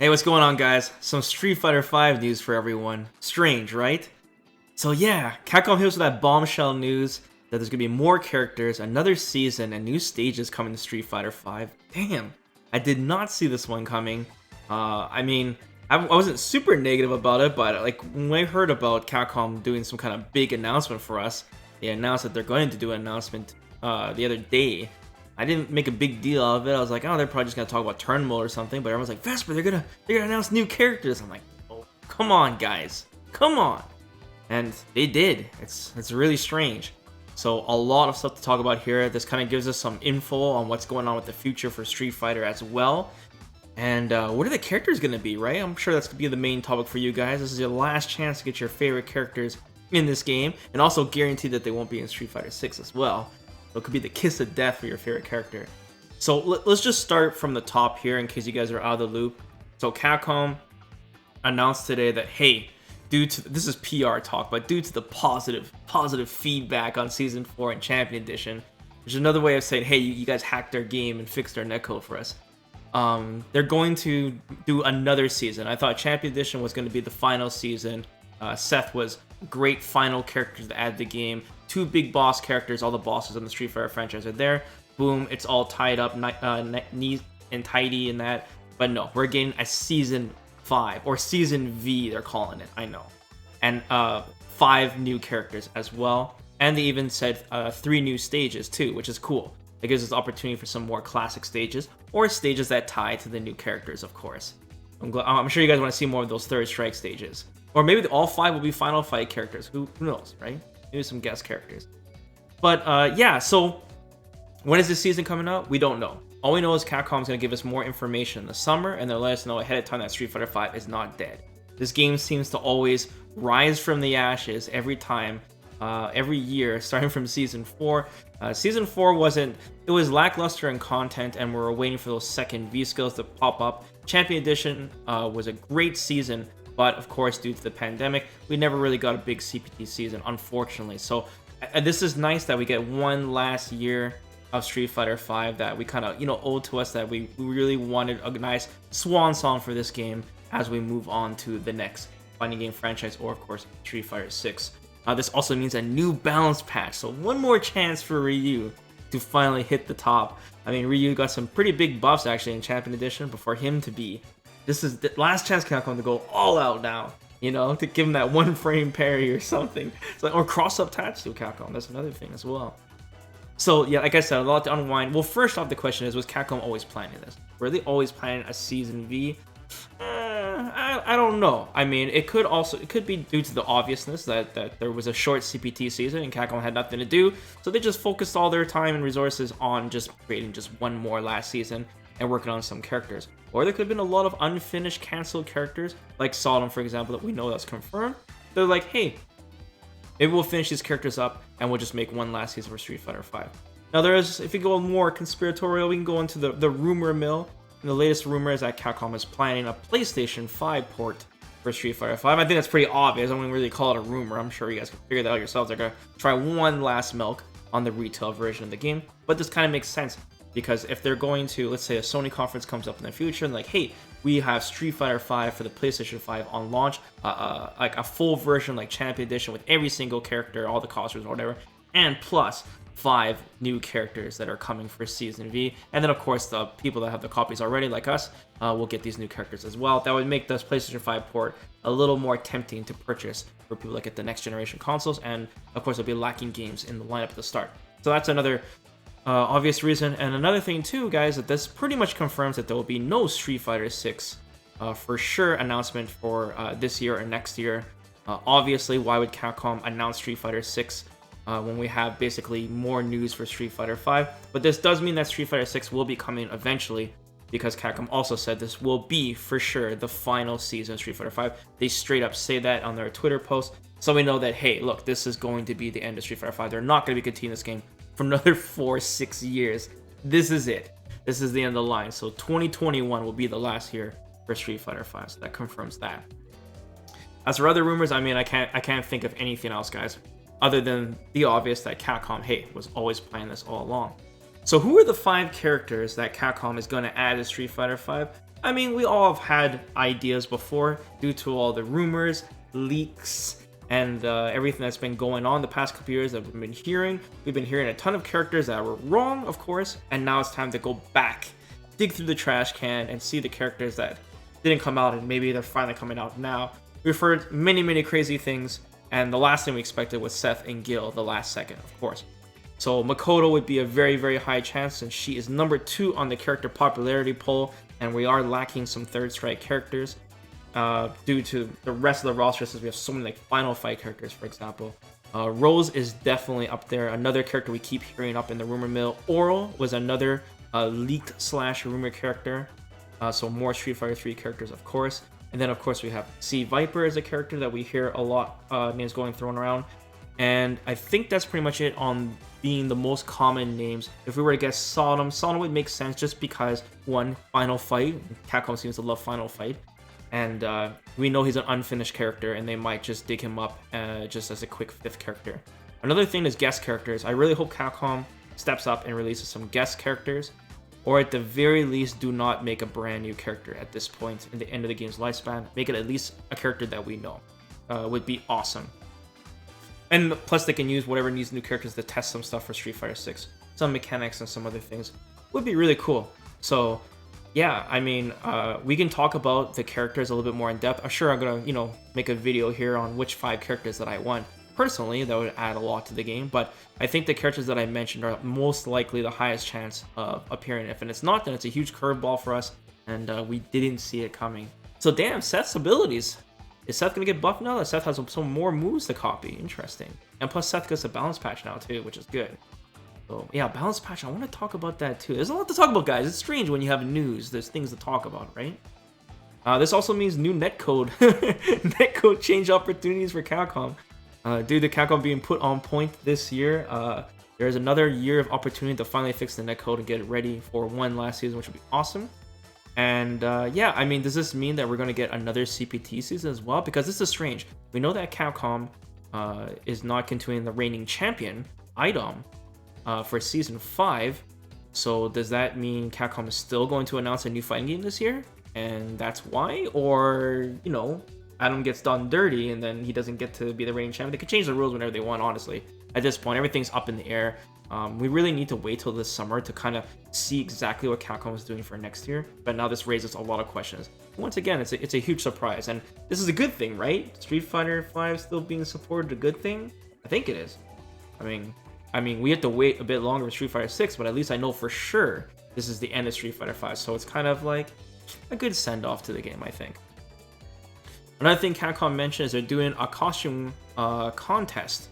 Hey, what's going on, guys? Some Street Fighter V news for everyone. Strange, right? So yeah, Capcom hit us with that bombshell news that there's gonna be more characters, another season, and new stages coming to Street Fighter V. Damn, I did not see this one coming. I wasn't super negative about it, but like when I heard about Capcom doing some kind of big announcement for us, they announced that they're going to do an announcement the other day. I didn't make a big deal out of it. I was like, oh, they're probably just gonna talk about turn mode or something. But everyone's like, Vesper, they're gonna announce new characters. I'm like, oh, come on, guys, come on. And they did. It's really strange. So a lot of stuff to talk about here. This kind of gives us some info on what's going on with the future for Street Fighter as well. And what are the characters gonna be, right? I'm sure that's gonna be the main topic for you guys. This is your last chance to get your favorite characters in this game, and also guaranteed that they won't be in Street Fighter 6 as well. So it could be the kiss of death for your favorite character. So let's just start from the top here in case you guys are out of the loop. So Capcom announced today that, hey, this is PR talk, but due to the positive feedback on Season 4 and Champion Edition, which is another way of saying, hey, you guys hacked our game and fixed our netcode for us. They're going to do another season. I thought Champion Edition was going to be the final season. Seth was great final characters to add to the game. Two big boss characters, all the bosses in the Street Fighter franchise are there. Boom, it's all tied up, neat and tidy in that. But no, we're getting a Season 5, or Season V, they're calling it, I know. And 5 new characters as well. And they even said 3 new stages too, which is cool. It gives us the opportunity for some more classic stages, or stages that tie to the new characters, of course. I'm sure you guys want to see more of those Third Strike stages. Or maybe all 5 will be Final Fight characters. Who knows, right? Maybe some guest characters. But yeah, so when is this season coming out? We don't know. All we know is Capcom's going to give us more information in the summer, and they'll let us know ahead of time that Street Fighter V is not dead. This game seems to always rise from the ashes every time, every year, starting from Season 4. Season 4 was lackluster in content, and we were waiting for those second V-skills to pop up. Champion Edition was a great season, but of course, due to the pandemic, we never really got a big CPT season, unfortunately. So this is nice that we get one last year of Street Fighter V that we kind of, owed to us, that we really wanted a nice swan song for this game as we move on to the next fighting game franchise, or of course, Street Fighter 6. This also means a new balance patch, so one more chance for Ryu to finally hit the top. I mean, Ryu got some pretty big buffs actually in Champion Edition, but for him to be, this is the last chance Capcom to go all out now, to give him that one frame parry or something. It's like, or cross-up Tatsu Capcom, that's another thing as well. So yeah, like I said, a lot to unwind. Well, first off, the question is, was Capcom always planning this? Were they always planning a Season V? I don't know. I mean, it could be due to the obviousness that there was a short CPT season and Capcom had nothing to do, so they just focused all their time and resources on just creating just one more last season and working on some characters. Or there could have been a lot of unfinished, canceled characters, like Sodom, for example, that we know that's confirmed. They're like, hey, maybe we'll finish these characters up and we'll just make one last season for Street Fighter V. Now, if you go more conspiratorial, we can go into the rumor mill. And the latest rumor is that Capcom is planning a PlayStation 5 port for Street Fighter V. I think that's pretty obvious. I wouldn't really call it a rumor. I'm sure you guys can figure that out yourselves. They're going to try one last milk on the retail version of the game. But this kind of makes sense, because if they're going to, let's say a Sony conference comes up in the future and like, hey, we have Street Fighter V for the PlayStation 5 on launch, like a full version like Champion Edition with every single character, all the costumes or whatever, and plus 5 new characters that are coming for Season V. And then of course the people that have the copies already, like us, will get these new characters as well. That would make this PlayStation 5 port a little more tempting to purchase for people that get the next generation consoles, and of course there'll be lacking games in the lineup at the start. So that's another obvious reason. And another thing too, guys, that this pretty much confirms that there will be no Street Fighter 6 for sure announcement for this year or next year. Obviously, why would Capcom announce Street Fighter 6 when we have basically more news for Street Fighter V? But this does mean that Street Fighter 6 will be coming eventually, because Capcom also said this will be for sure the final season of Street Fighter V. They straight up say that on their Twitter post, so we know that, hey, look, this is going to be the end of Street Fighter V. They're not going to be continuing this game for another 4-6 years. This is it. This is the end of the line. So 2021 will be the last year for Street Fighter V. So that confirms that. As for other rumors, I mean, I can't think of anything else, guys, other than the obvious that Capcom, hey, was always planning this all along. So who are the 5 characters that Capcom is going to add to Street Fighter V? I mean, we all have had ideas before due to all the rumors, leaks, and everything that's been going on the past couple years that we've been hearing. We've been hearing a ton of characters that were wrong, of course, and now it's time to go back, dig through the trash can, and see the characters that didn't come out, and maybe they're finally coming out now. We've heard many crazy things, and the last thing we expected was Seth and Gil the last second, of course. So Makoto would be a very high chance, since she is number 2 on the character popularity poll, and we are lacking some third strike characters due to the rest of the roster, since we have so many like Final Fight characters, for example. Rose is definitely up there, another character we keep hearing up in the rumor mill. Oral was another leaked / rumor character, so more Street Fighter 3 characters, of course. And then, of course, we have C. Viper as a character that we hear a lot names going thrown around. And I think that's pretty much it on being the most common names. If we were to guess Sodom would make sense just because, one, Final Fight. Capcom seems to love Final Fight. And we know he's an unfinished character, and they might just dig him up just as a quick 5th character. Another thing is guest characters. I really hope Capcom steps up and releases some guest characters, or at the very least, do not make a brand new character at this point in the end of the game's lifespan. Make it at least a character that we know. Would be awesome. And plus, they can use whatever needs new characters to test some stuff for Street Fighter 6. Some mechanics and some other things. Would be really cool. So, yeah, I mean, we can talk about the characters a little bit more in depth. I'm sure I'm going to, make a video here on which 5 characters that I want. Personally, that would add a lot to the game, but I think the characters that I mentioned are most likely the highest chance of appearing. If it's not, then it's a huge curveball for us, and we didn't see it coming. So damn, Seth's abilities. Is Seth going to get buffed now that Seth has some more moves to copy? Interesting. And plus Seth gets a balance patch now too, which is good. So yeah, balance patch, I want to talk about that too. There's a lot to talk about, guys. It's strange when you have news. There's things to talk about, right? This also means new netcode. Netcode change opportunities for Capcom. Due to Capcom being put on point this year, there's another year of opportunity to finally fix the netcode and get it ready for one last season, which would be awesome. And yeah, I mean, does this mean that we're going to get another CPT season as well? Because this is strange. We know that Capcom is not continuing the reigning champion item for season 5. So does that mean Capcom is still going to announce a new fighting game this year? And that's why? Or, Adam gets done dirty and then he doesn't get to be the reigning champion. They could change the rules whenever they want, honestly. At this point, everything's up in the air. We really need to wait till this summer to kind of see exactly what Capcom is doing for next year. But now this raises a lot of questions. Once again, it's a huge surprise. And this is a good thing, right? Street Fighter 5 still being supported, a good thing? I think it is. I mean, we have to wait a bit longer for Street Fighter 6, but at least I know for sure this is the end of Street Fighter 5. So it's kind of like a good send-off to the game, I think. Another thing Capcom mentioned is they're doing a costume contest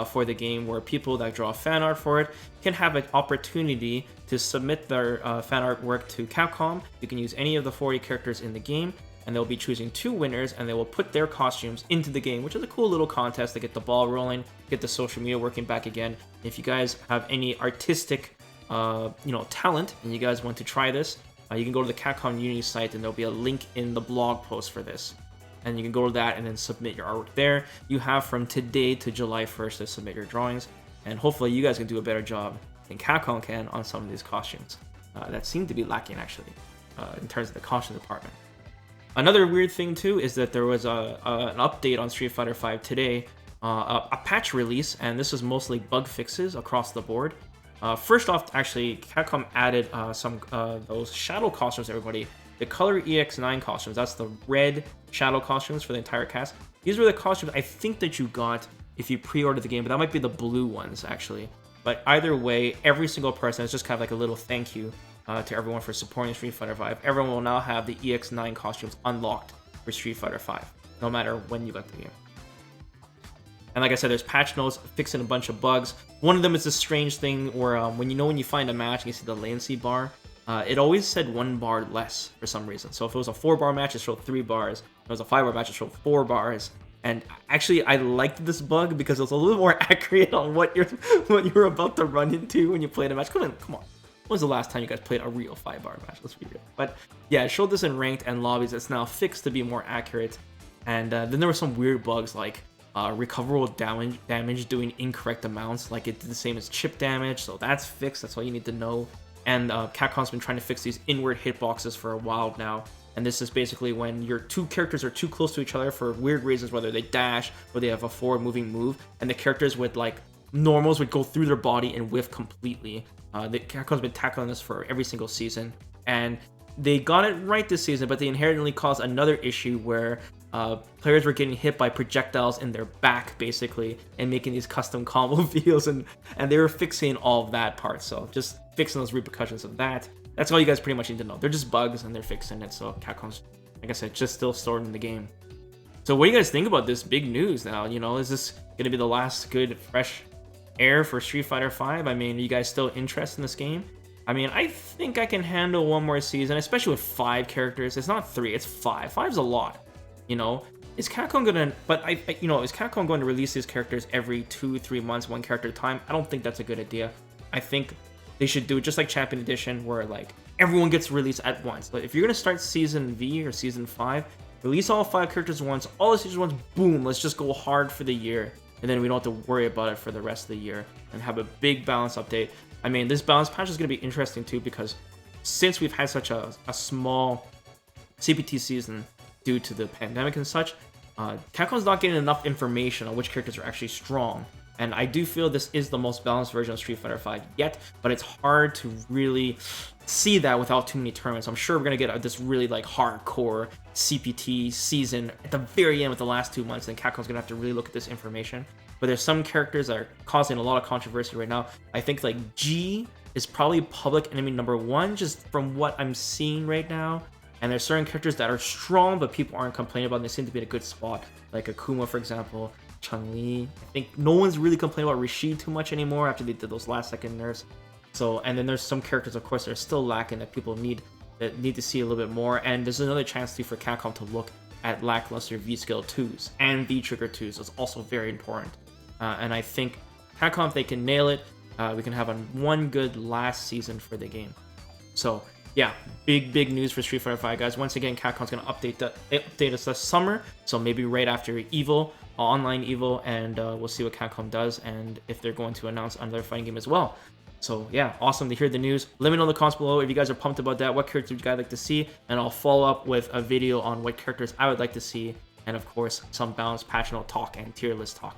for the game, where people that draw fan art for it can have an opportunity to submit their fan artwork to Capcom. You can use any of the 40 characters in the game, and they'll be choosing 2 winners, and they will put their costumes into the game, which is a cool little contest to get the ball rolling, get the social media working back again. If you guys have any artistic, talent, and you guys want to try this, you can go to the Capcom Unity site, and there'll be a link in the blog post for this. And you can go to that and then submit your artwork there. You have from today to July 1st to submit your drawings, and hopefully you guys can do a better job than Capcom can on some of these costumes that seem to be lacking, actually, in terms of the costume department. Another weird thing too is that there was an update on Street Fighter 5 today, a patch release, and this was mostly bug fixes across the board. First off, actually, Capcom added some those shadow costumes, everybody. The Color EX9 costumes, that's the red shadow costumes for the entire cast. These were the costumes I think that you got if you pre-ordered the game, but that might be the blue ones, actually. But either way, every single person is just kind of like a little thank you to everyone for supporting Street Fighter 5. Everyone will now have the EX9 costumes unlocked for Street Fighter 5, no matter when you got the game. And like I said, there's patch notes fixing a bunch of bugs. One of them is this strange thing where when you find a match and you see the latency bar, it always said 1 bar less for some reason. So if it was a 4-bar match, it showed 3 bars. If it was a 5-bar match, it showed 4 bars. And actually, I liked this bug because it was a little more accurate on what you're about to run into when you play a match. Come on. When was the last time you guys played a real 5-bar match? Let's be real. But yeah, it showed this in ranked and lobbies. It's now fixed to be more accurate. And then there were some weird bugs like recoverable damage doing incorrect amounts. Like it did the same as chip damage. So that's fixed. That's all you need to know. and Capcom's been trying to fix these inward hitboxes for a while now. And this is basically when your two characters are too close to each other for weird reasons, whether they dash or they have a forward moving move, and the characters with like normals would go through their body and whiff completely. The Capcom's been tackling this for every single season, and they got it right this season, but they inherently caused another issue where players were getting hit by projectiles in their back, basically, and making these custom combo videos, and they were fixing all of that part. So just fixing those repercussions of that. That's all you guys pretty much need to know. They're just bugs, and they're fixing it. So Capcom's, like I said, just still sorting the game. So what do you guys think about this big news now? You know, is this gonna be the last good, fresh air for Street Fighter V? I mean, are you guys still interested in this game? I mean, I think I can handle one more season, especially with 5 characters. It's not 3, it's 5. 5's a lot. You know, is Capcom gonna? But is Capcom going to release these characters every 2-3 months, one character at a time? I don't think that's a good idea. I think they should do it just like Champion Edition, where like everyone gets released at once. But if you're gonna start Season V or Season 5, release all 5 characters once, all the seasons once. Boom! Let's just go hard for the year, and then we don't have to worry about it for the rest of the year, and have a big balance update. I mean, this balance patch is gonna be interesting too, because since we've had such a small CPT season due to the pandemic and such, Capcom's not getting enough information on which characters are actually strong. And I do feel this is the most balanced version of Street Fighter V yet, but it's hard to really see that without too many tournaments. I'm sure we're gonna get this really like hardcore CPT season at the very end with the last 2 months, and Capcom's gonna have to really look at this information. But there's some characters that are causing a lot of controversy right now. I think like G is probably public enemy #1, just from what I'm seeing right now. And there's certain characters that are strong, but people aren't complaining about, and they seem to be in a good spot. Like Akuma, for example, Chun-Li. I think no one's really complaining about Rashid too much anymore after they did those last second nerfs. So, and then there's some characters, of course, that are still lacking that people need to see a little bit more. And there's another chance too for Capcom to look at lackluster V-Skill 2s and V-Trigger 2s. That's also very important. And I think Capcom, if they can nail it, we can have one good last season for the game. So yeah, big news for Street Fighter V, guys. Once again, Capcom's going to update us this summer, so maybe right after EVO, online EVO, and we'll see what Capcom does, and if they're going to announce another fighting game as well. So yeah, awesome to hear the news. Let me know in the comments below if you guys are pumped about that, what characters would you guys like to see, and I'll follow up with a video on what characters I would like to see, and of course, some balanced patch note talk and tier list talk.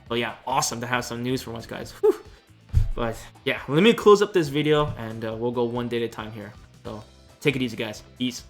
But yeah, awesome to have some news from us, guys. Whew. But yeah, let me close up this video, and we'll go one day at a time here. So take it easy, guys. Peace.